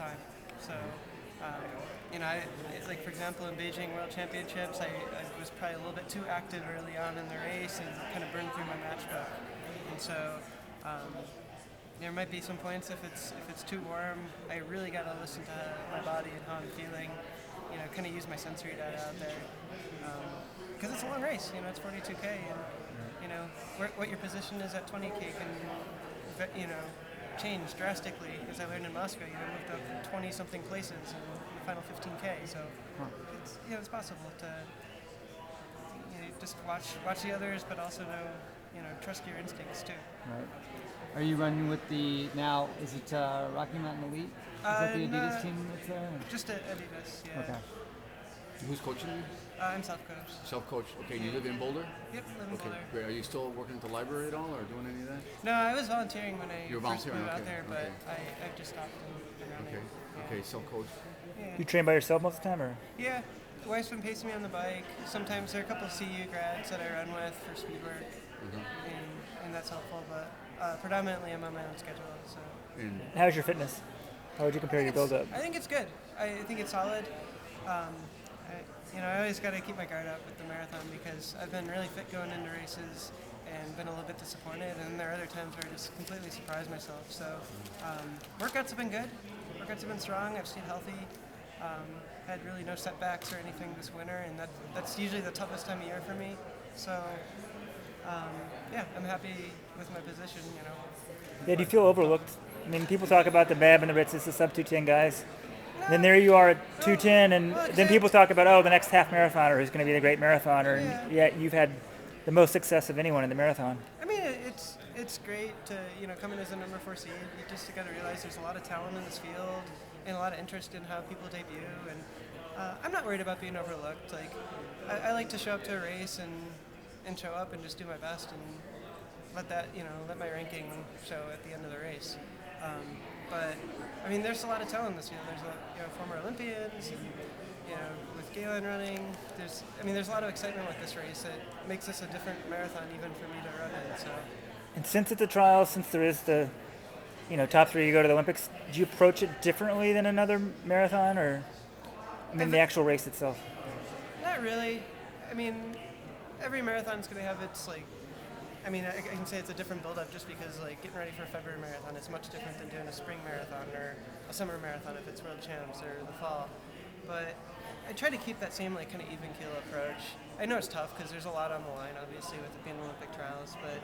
time. So, like for example, in Beijing World Championships, I was probably a little bit too active early on in the race and kind of burned through my matchbook. And so, there might be some points if it's too warm. I really got to listen to my body and how I'm feeling. Kind of use my sensory data out there because it's a long race. It's 42K, and what your position is at 20K can change drastically. As I learned in Moscow, moved up 20 something places in the final 15K. So it's possible to just watch the others, but also trust your instincts too. Right. Are you running with now, is it Rocky Mountain Elite? Is that the Adidas team that's there? Just Adidas, yeah. Okay. Who's coaching you? I'm self-coached. Self-coached. Okay, you live in Boulder? Yep, live in Boulder. Great. Are you still working at the library at all or doing any of that? No, I was volunteering when I first moved out there, but okay. I've just stopped and running. Okay, Yeah. okay, self-coached. Yeah. You train by yourself most of the time, or? Yeah, the wife's been pacing me on the bike. Sometimes there are a couple of CU grads that I run with for speed work, and that's helpful, but predominantly I'm on my own schedule. So. And how's your fitness? How would you compare your build-up? I think it's good. I think it's solid. I always got to keep my guard up with the marathon because I've been really fit going into races and been a little bit disappointed, and there are other times where I just completely surprised myself. So workouts have been good. Workouts have been strong. I've stayed healthy. Had really no setbacks or anything this winter, and that's usually the toughest time of year for me. So I'm happy with my position. Yeah, do you feel overlooked? I mean, people talk about the Bab and the Ritz, it's the sub-210 guys. Then there you are at 210, and then people talk about, the next half marathoner who's going to be the great marathoner, and yet you've had the most success of anyone in the marathon. I mean, it's great to come in as a number 4 seed. You just got to realize there's a lot of talent in this field and a lot of interest in how people debut, and I'm not worried about being overlooked. Like, I like to show up to a race and show up and just do my best and let my ranking show at the end of the race. But I mean, there's a lot of talent in this field. There's former Olympians, and, with Galen running. There's a lot of excitement with this race. It makes this a different marathon even for me to run in. So. And since it's a trial, since there is the, top 3 to go to the Olympics, do you approach it differently than another marathon, or the actual race itself? Not really. I mean, every marathon is going to have its I can say it's a different build-up just because getting ready for a February marathon is much different than doing a spring marathon or a summer marathon if it's World Champs or the fall. But I try to keep that same kind of even keel approach. I know it's tough because there's a lot on the line, obviously, with it being Olympic trials. But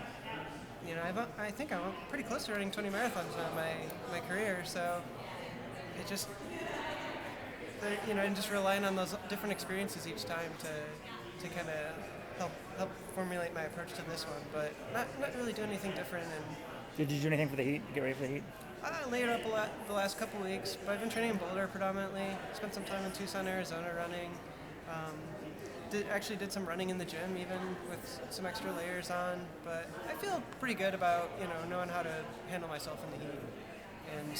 I think I'm pretty close to running 20 marathons now in my career. So it just and just relying on those different experiences each time to kind of help formulate my approach to this one, but not really do anything different. And did you do anything for the heat? Get ready for the heat? I layered up a lot the last couple weeks, but I've been training in Boulder predominantly. Spent some time in Tucson, Arizona running. Did some running in the gym even with some extra layers on, but I feel pretty good about knowing how to handle myself in the heat. And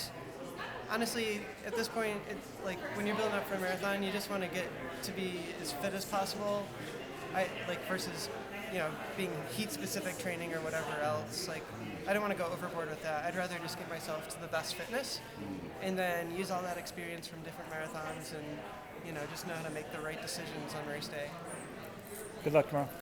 honestly, at this point, it's when you're building up for a marathon, you just want to get to be as fit as possible. Versus being heat specific training or whatever else. I don't want to go overboard with that. I'd rather just get myself to the best fitness and then use all that experience from different marathons and just know how to make the right decisions on race day. Good luck tomorrow.